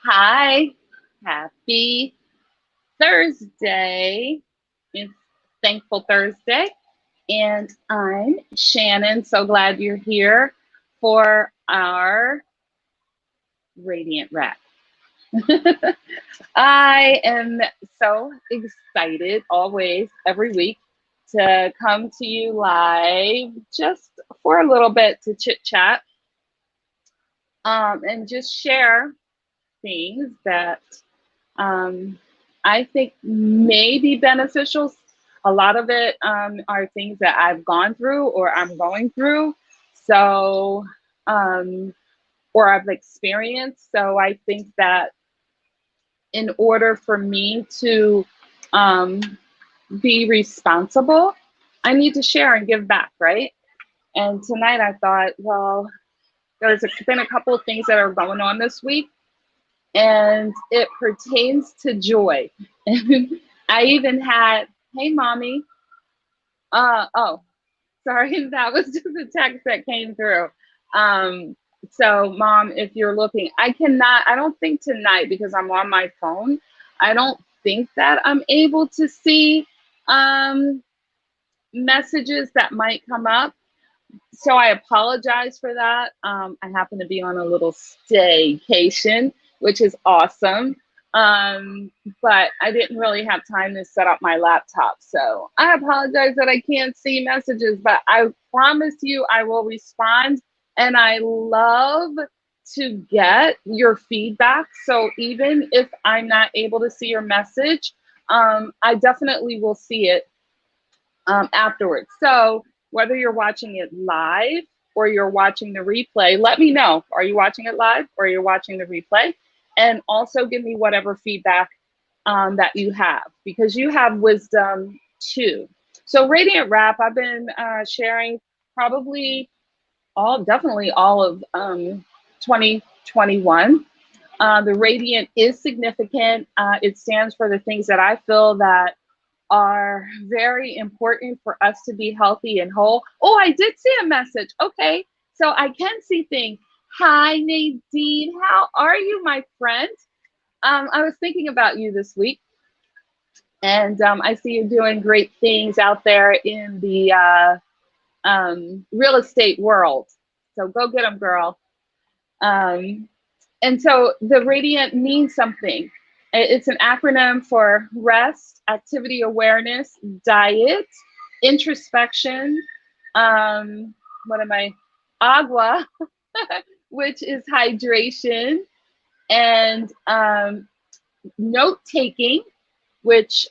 Hi, happy Thursday. It's Thankful Thursday, and I'm Shannon. So glad you're here for our Radiant Wrap. I am so excited always, every week, to come to you live just for a little bit to chit chat and just share things that um, I think may be beneficial. A lot of it are things that I've gone through or I'm going through. So, um, or I've experienced. So I think that in order for me to um, be responsible, I need to share and give back, right? And tonight I thought, well, been a couple of things that are going on this week, and it pertains to joy. I even had, hey, mommy. Oh, sorry, that was just a text that came through. Um, so, mom, if you're looking, I don't think tonight because I'm on my phone, I don't think that I'm able to see um, messages that might come up. So I apologize for that. I happen to be on a little staycation, which is awesome. But I didn't really have time to set up my laptop. So I apologize that I can't see messages, but I promise you I will respond. And I love to get your feedback. So even if I'm not able to see your message, I definitely will see it afterwards. So whether you're watching it live or you're watching the replay, let me know. Are you watching it live or you're watching the replay? And also give me whatever feedback that you have because you have wisdom too. So Radiant Wrap, I've been sharing probably definitely all of 2021. The Radiant is significant. It stands for the things that I feel that are very important for us to be healthy and whole. Oh, I did see a message. Okay, so I can see things. Hi, Nadine. How are you, my friend? I was thinking about you this week, and I see you doing great things out there in the real estate world. So go get them, girl. Um, and so the radiant means something. It's an acronym for rest, activity awareness, diet, introspection, what am I? Agua, which is hydration, and note taking, which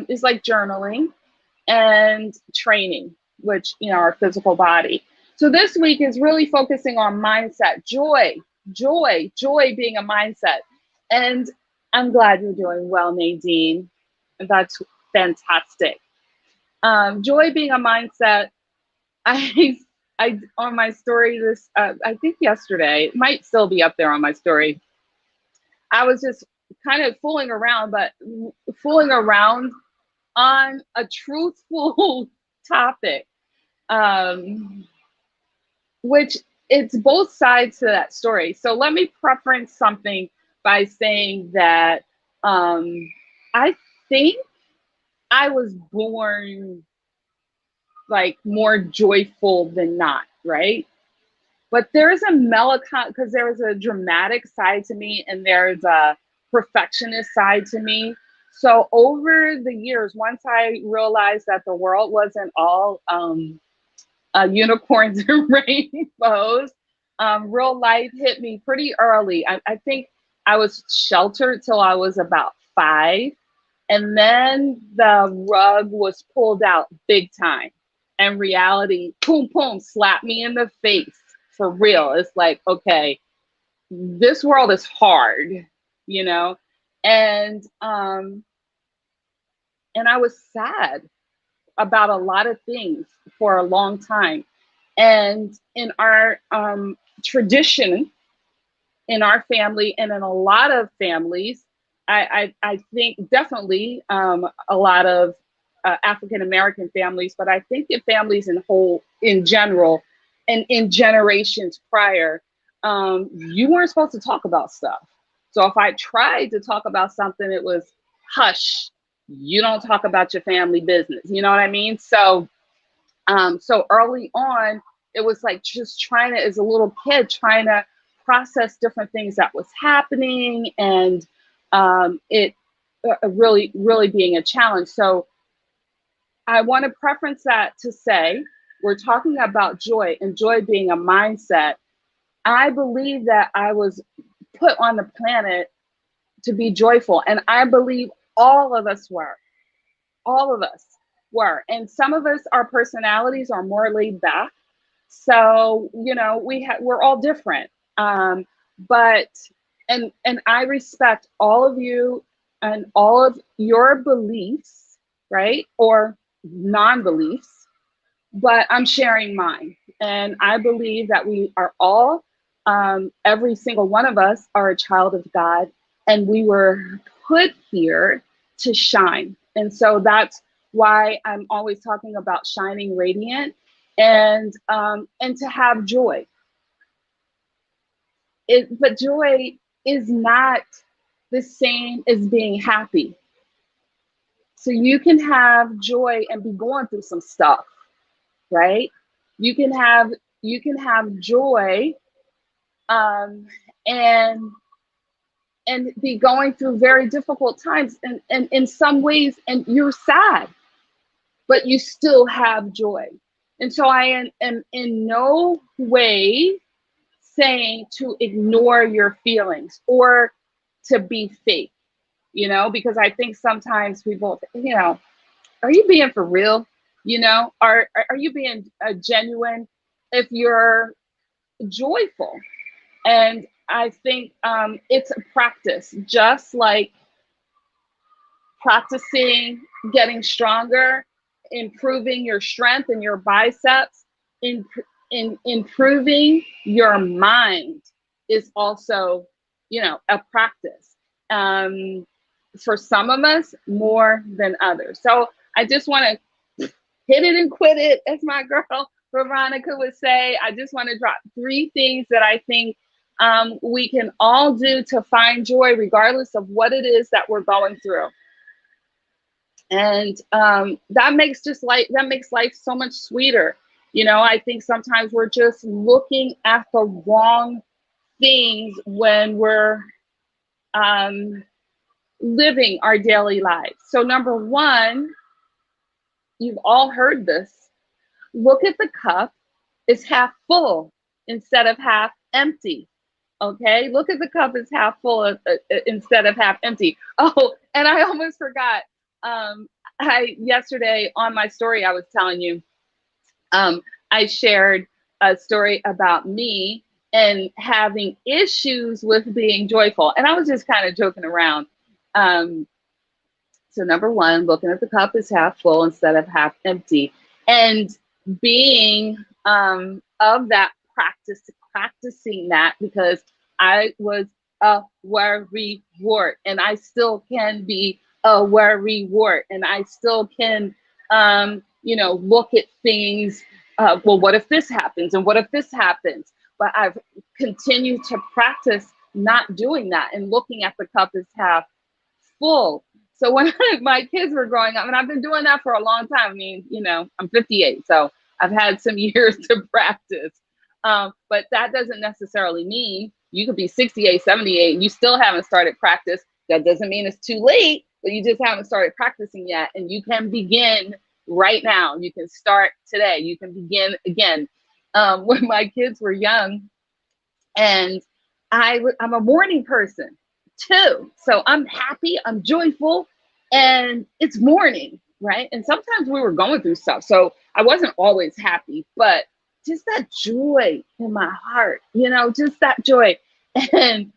is like journaling, and training, which, our physical body. So this week is really focusing on mindset, joy being a mindset. And I'm glad you're doing well, Nadine. That's fantastic. Joy being a mindset. I, I on my story this, I think yesterday, it might still be up there on my story. I was just kind of fooling around, but fooling around on a truthful topic, um, which it's both sides to that story. So let me preference something by saying that I think I was born like more joyful than not, right? But there's a melancholy because there's a dramatic side to me and there's a perfectionist side to me. So over the years, once I realized that the world wasn't all unicorns and rainbows, real life hit me pretty early. I think I was sheltered till I was about 5. And then the rug was pulled out big time. And reality, boom, boom, slapped me in the face for real. It's like, okay, this world is hard, you know? And and I was sad about a lot of things for a long time. And in our tradition, in our family, and in a lot of families, I think definitely a lot of African American families, but I think in families in general, and in generations prior, you weren't supposed to talk about stuff. So if I tried to talk about something, it was hush, you don't talk about your family business. You know what I mean? So early on, it was like just trying to, as a little kid, trying to process different things that was happening, and it really, really being a challenge. So I want to preference that to say we're talking about joy, and joy being a mindset. I believe that I was put on the planet to be joyful, and I believe all of us were. All of us were. And some of us, our personalities are more laid back. So, we're all different. But and I respect all of you and all of your beliefs, right? Or non-beliefs, but I'm sharing mine. And I believe that we are all, every single one of us are a child of God, and we were put here to shine. And so that's why I'm always talking about shining radiant, and to have joy. But joy is not the same as being happy. So you can have joy and be going through some stuff, right? You can have joy, um, and be going through very difficult times, and in some ways, and you're sad, but you still have joy. And so I am in no way saying to ignore your feelings or to be fake, because I think sometimes people, are you being for real? Are you being genuine if you're joyful? And I think it's a practice, just like practicing getting stronger, improving your strength and your biceps, in improving your mind is also, a practice. For some of us, more than others. So I just want to hit it and quit it, as my girl Veronica would say. I just want to drop 3 things that I think we can all do to find joy, regardless of what it is that we're going through. And that makes life so much sweeter. I think sometimes we're just looking at the wrong things when we're living our daily lives. So number 1, you've all heard this: look at the cup, it's half full instead of half empty. Okay, look at the cup is half full instead of half empty. Oh, and I almost forgot. I yesterday on my story, I was telling you, I shared a story about me and having issues with being joyful, and I was just kind of joking around. So number 1, looking at the cup is half full instead of half empty, and being of that practicing that, because I was a worrywart, and I still can be a worrywart, and I still can, look at things. Well, what if this happens, and what if this happens? But I've continued to practice not doing that and looking at the cup as half full. So when my kids were growing up, and I've been doing that for a long time. I mean, I'm 58, so I've had some years to practice. But that doesn't necessarily mean you could be 68, 78, and you still haven't started practice. That doesn't mean it's too late, but you just haven't started practicing yet. And you can begin right now. You can start today. You can begin again. When my kids were young, and I'm a morning person too. So I'm happy, I'm joyful, and it's morning, right? And sometimes we were going through stuff. So I wasn't always happy, but just that joy in my heart, just that joy. And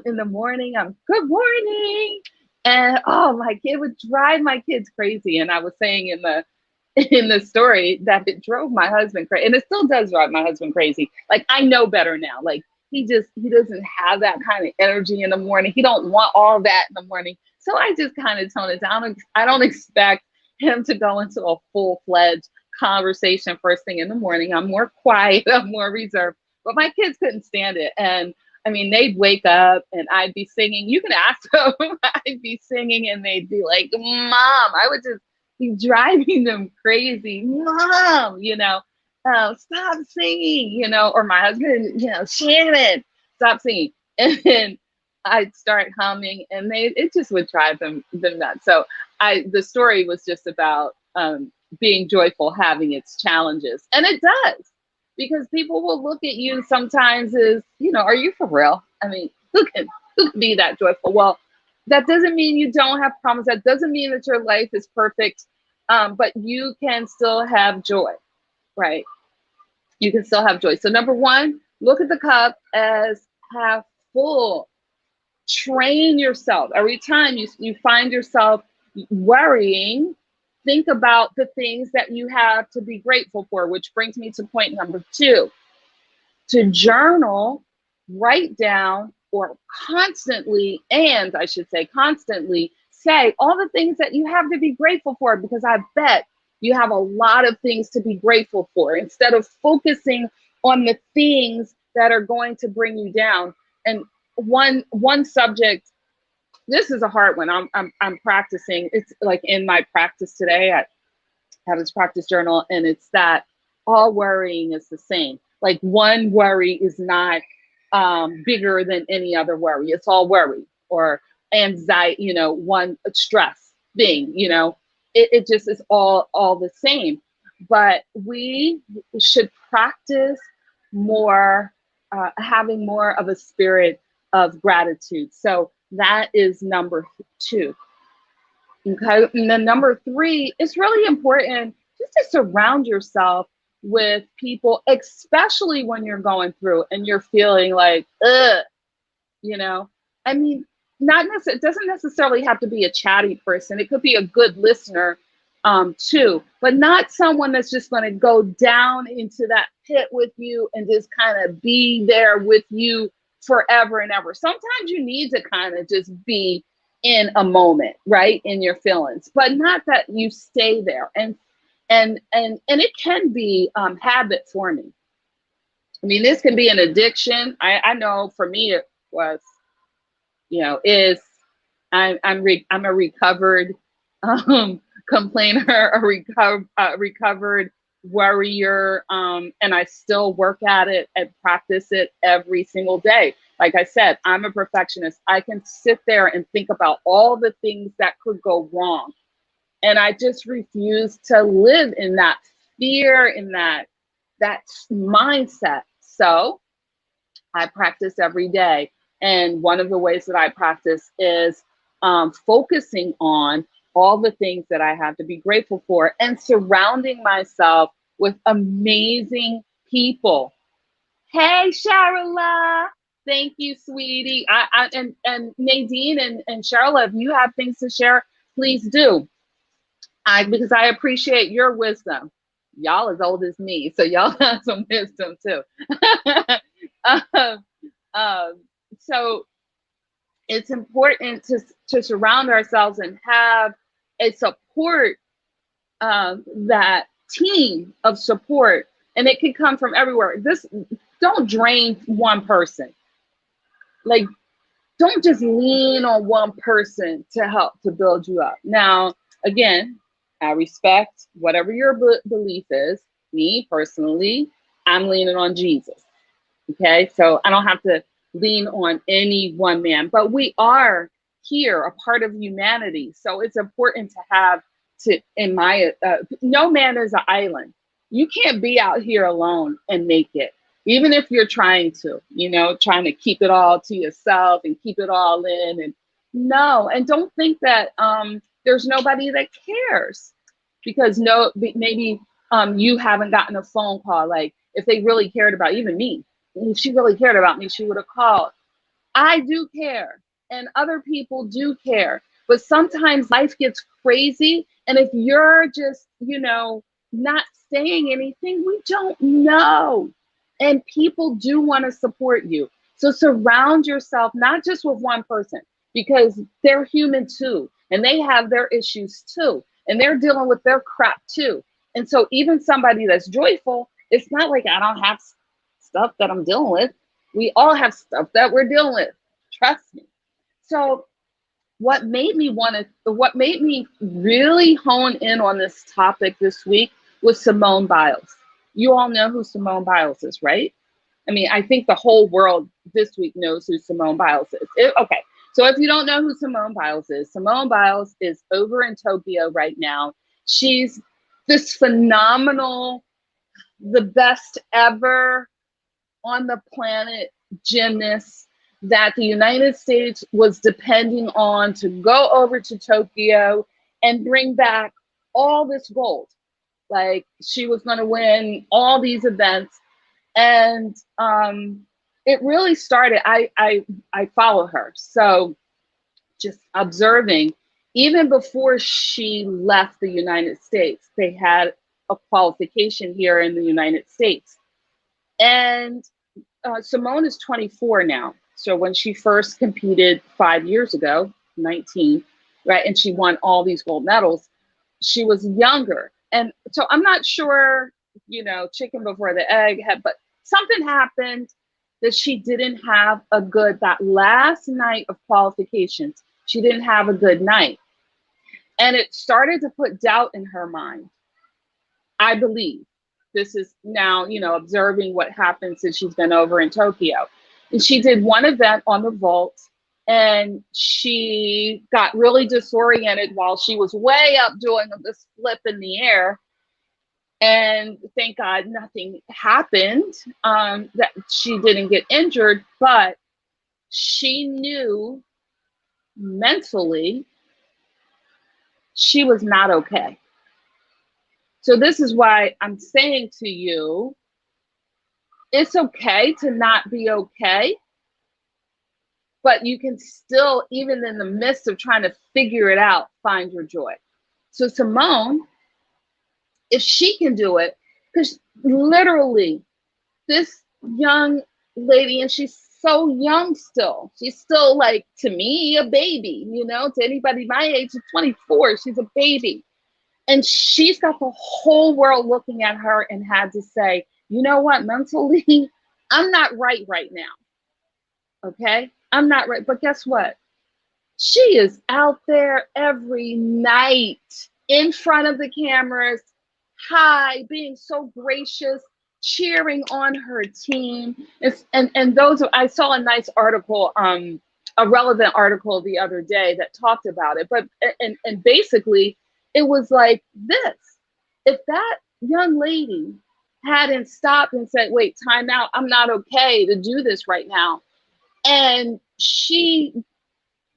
in the morning, I'm good morning. And my kid would drive my kids crazy. And I was saying in the story that it drove my husband crazy. And it still does drive my husband crazy. Like, I know better now. Like, he doesn't have that kind of energy in the morning. He don't want all that in the morning. So I just kind of tone it down. I don't expect him to go into a full-fledged conversation first thing in the morning. I'm more quiet, I'm more reserved. But my kids couldn't stand it. And I mean, they'd wake up and I'd be singing. You can ask them. I'd be singing and they'd be like, Mom, I would just be driving them crazy. Mom, stop singing, or my husband, Shannon, stop singing. And then I'd start humming and it just would drive them nuts. So the story was just about being joyful, having its challenges. And it does, because people will look at you sometimes as, are you for real? I mean, who can be that joyful? Well, that doesn't mean you don't have problems. That doesn't mean that your life is perfect, but you can still have joy, right? You can still have joy. So number one, look at the cup as half full. Train yourself. Every time you find yourself worrying, think about the things that you have to be grateful for, which brings me to point number two. To journal, write down, or constantly, and I should say constantly, say all the things that you have to be grateful for, because I bet you have a lot of things to be grateful for, instead of focusing on the things that are going to bring you down. And one subject, this is a hard one. I'm practicing. It's like in my practice today, I have this practice journal, and it's that all worrying is the same. Like one worry is not bigger than any other worry. It's all worry or anxiety, one stress thing, it just is all the same. But we should practice more, having more of a spirit of gratitude. So that is number two. Okay. And then number three, it's really important just to surround yourself with people, especially when you're going through and you're feeling like, I mean, it doesn't necessarily have to be a chatty person. It could be a good listener too, but not someone that's just going to go down into that pit with you and just kind of be there with you forever and ever. Sometimes you need to kind of just be in a moment, right, in your feelings, but not that you stay there. And it can be habit forming. I mean, this can be an addiction. I know for me it was, I'm a recovered complainer, a recovered worrier, and I still work at it and practice it every single day. Like I said, I'm a perfectionist. I can sit there and think about all the things that could go wrong. And I just refuse to live in that fear, in that mindset. So I practice every day. And one of the ways that I practice is focusing on all the things that I have to be grateful for and surrounding myself with amazing people. Hey, Sharala. Thank you, sweetie. And Nadine and Sharala, if you have things to share, please do. Because I appreciate your wisdom. Y'all as old as me, so y'all have some wisdom too. So it's important to surround ourselves and have a support, that team of support, and it can come from everywhere. Don't drain one person. Like, don't just lean on one person to help to build you up. Now, again, I respect whatever your belief is. Me personally, I'm leaning on Jesus. Okay, so I don't have to lean on any one man, but we are here, a part of humanity. So it's important to have no man is an island. You can't be out here alone and make it. Even if you're trying to, trying to keep it all to yourself and keep it all in. And no, and don't think that there's nobody that cares, because maybe you haven't gotten a phone call. Like, if they really cared about even me, if she really cared about me, she would have called. I do care, and other people do care. But sometimes life gets crazy, and if you're just, not saying anything, we don't know. And people do want to support you. So surround yourself not just with one person, because they're human too, and they have their issues too, and they're dealing with their crap too. And so even somebody that's joyful, it's not like I don't have stuff that I'm dealing with. We all have stuff that we're dealing with. Trust me. So what made me really hone in on this topic this week was Simone Biles. You all know who Simone Biles is, right? I mean, I think the whole world this week knows who Simone Biles is. Okay, so if you don't know who Simone Biles is over in Tokyo right now. She's this phenomenal, the best ever on the planet gymnast that the United States was depending on to go over to Tokyo and bring back all this gold. Like she was going to win all these events, and it really started. I follow her, so just observing. Even before she left the United States, they had a qualification here in the United States, and Simone is 24 now. So when she first competed 5 years ago, 19, right, and she won all these gold medals, she was younger. And so I'm not sure, chicken before the egg, but something happened that she didn't have that last night of qualifications, she didn't have a good night. And it started to put doubt in her mind, I believe. This is now, observing what happened since she's been over in Tokyo. And she did one event on the vault, and she got really disoriented while she was way up doing this flip in the air. And thank God nothing happened, that she didn't get injured, but she knew mentally she was not okay. So this is why I'm saying to you, it's okay to not be okay, but you can still, even in the midst of trying to figure it out, find your joy. So Simone, if she can do it, because literally this young lady, and she's so young still. She's still, like, to me, a baby, to anybody my age, she's 24, she's a baby. And she's got the whole world looking at her and had to say, you know what, mentally, I'm not right now. Okay? I'm not right. But guess what? She is out there every night in front of the cameras, being so gracious, cheering on her team. And those, I saw a nice article, a relevant article the other day that talked about it. But and basically it was like this: if that young lady hadn't stopped and said, wait, time out, I'm not okay to do this right now, and she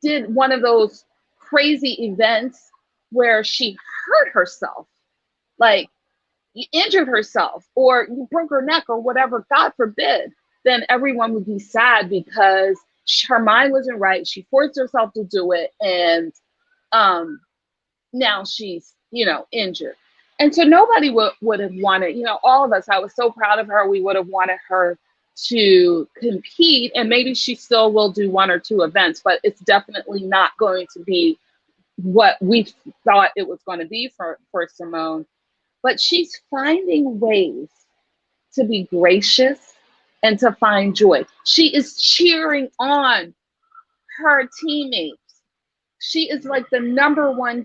did one of those crazy events where she hurt herself, like injured herself, or you broke her neck or whatever, God forbid, then everyone would be sad because her mind wasn't right. She forced herself to do it, and now she's, injured. And so nobody would have wanted, all of us, I was so proud of her. We would have wanted her to compete, and maybe she still will do one or two events, but it's definitely not going to be what we thought it was going to be for Simone. But she's finding ways to be gracious and to find joy. She is cheering on her teammates. She is like the number one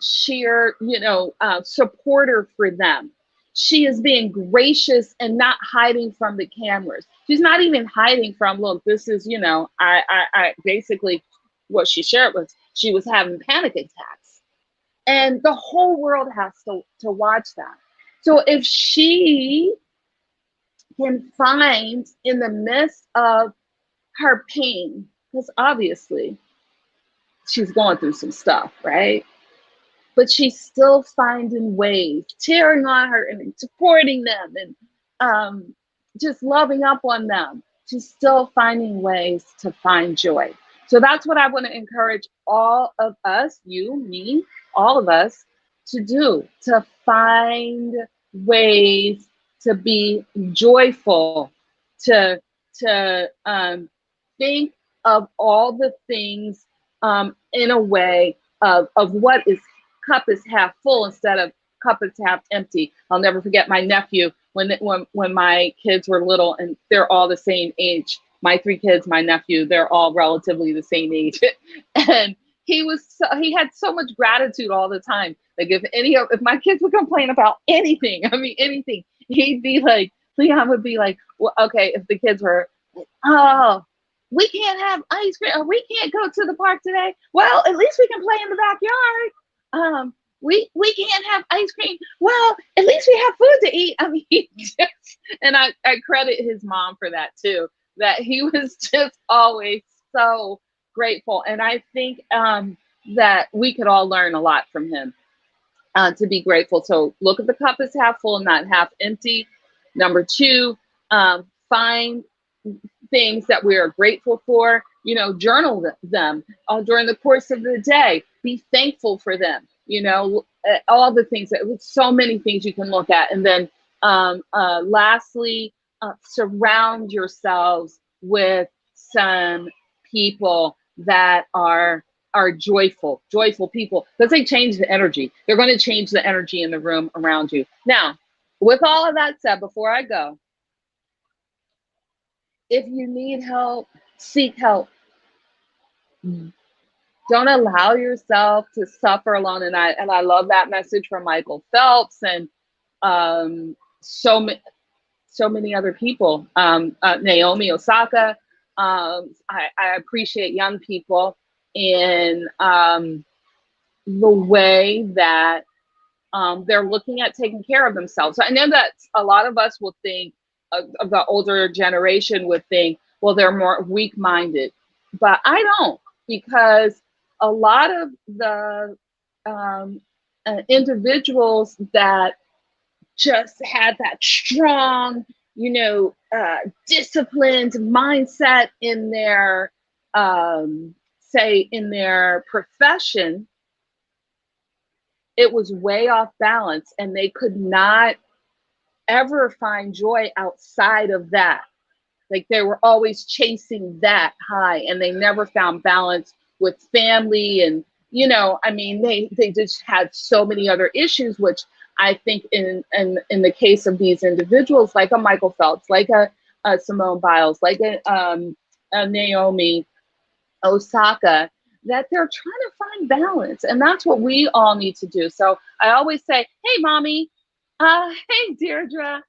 supporter for them. She is being gracious and not hiding from the cameras. She's not even hiding from, look, this is, I basically what she shared was she was having panic attacks. And the whole world has to watch that. So if she can find, in the midst of her pain, because obviously she's going through some stuff, right? But she's still finding ways, cheering on her and supporting them, and just loving up on them. She's still finding ways to find joy. So that's what I want to encourage all of us, you, me, all of us, to do, to find ways to be joyful, to think of all the things in a way of what is cup is half full instead of cup is half empty. I'll never forget my nephew when my kids were little, and they're all the same age. my three kids, my nephew, they're all relatively the same age. And he had so much gratitude all the time. Like if my kids would complain about anything, I mean anything, he'd be like, Leon would be like, well, okay, if the kids were, oh, we can't have ice cream, or we can't go to the park today. Well, at least we can play in the backyard. We can't have ice cream. Well, at least we have food to eat. I mean, and I credit his mom for that too. That he was just always so grateful, and I think that we could all learn a lot from him. To be grateful. So look at the cup as half full, not half empty. Number two, find things that we are grateful for. You know, journal them during the course of the day. Be thankful for them. You know, all the things so many things you can look at. And then lastly, surround yourselves with some people that are joyful people, because they change the energy. They're going to change the energy in the room around you. Now, with all of that said, before I go, if you need help, seek help. Don't allow yourself to suffer alone. And I love that message from Michael Phelps and so many other people. Naomi Osaka. I appreciate young people in the way that they're looking at taking care of themselves. So I know that a lot of us will think, of the older generation would think, well, they're more weak-minded. But I don't, because a lot of the individuals that just had that strong, disciplined mindset in their, say, in their profession, it was way off balance, and they could not ever find joy outside of that. Like they were always chasing that high, and they never found balance with family. And, I mean, they just had so many other issues, which I think in the case of these individuals, like a Michael Phelps, like a Simone Biles, like a Naomi Osaka, that they're trying to find balance. And that's what we all need to do. So I always say, hey, mommy, hey, Deirdre.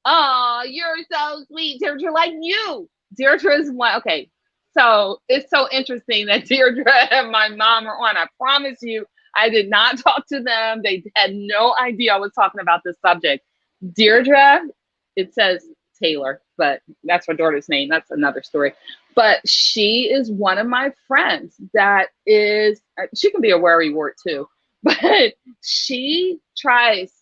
Oh, you're so sweet, Deirdre, like you. Deirdre is one. Okay, so it's so interesting that Deirdre and my mom are on. I promise you, I did not talk to them. They had no idea I was talking about this subject. Deirdre, it says Taylor, but that's her daughter's name. That's another story. But she is one of my friends that is, she can be a worrywart too, but she tries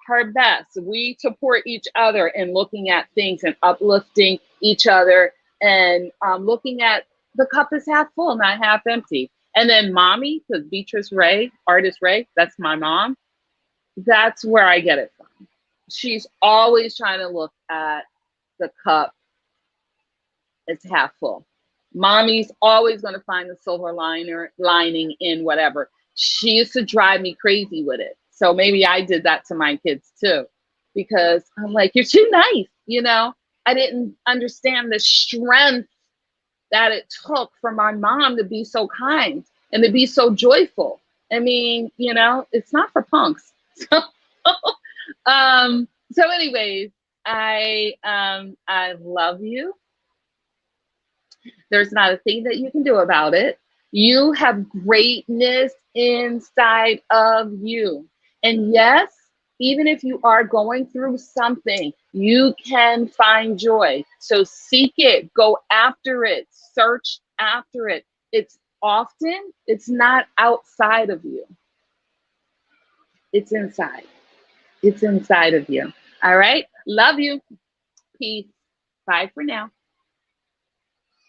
her best. We support each other in looking at things and uplifting each other, and looking at the cup is half full, not half empty. And then mommy, because Beatrice Ray, artist Ray, that's my mom. That's where I get it from. She's always trying to look at the cup as half full. Mommy's always going to find the silver lining in whatever. She used to drive me crazy with it. So maybe I did that to my kids too, because I'm like, you're too nice. I didn't understand the strength that it took for my mom to be so kind and to be so joyful. I mean, it's not for punks. So anyways, I love you. There's not a thing that you can do about it. You have greatness inside of you. And yes, even if you are going through something, you can find joy. So seek it, go after it, search after it. It's not outside of you. It's inside. It's inside of you. All right. Love you. Peace. Bye for now.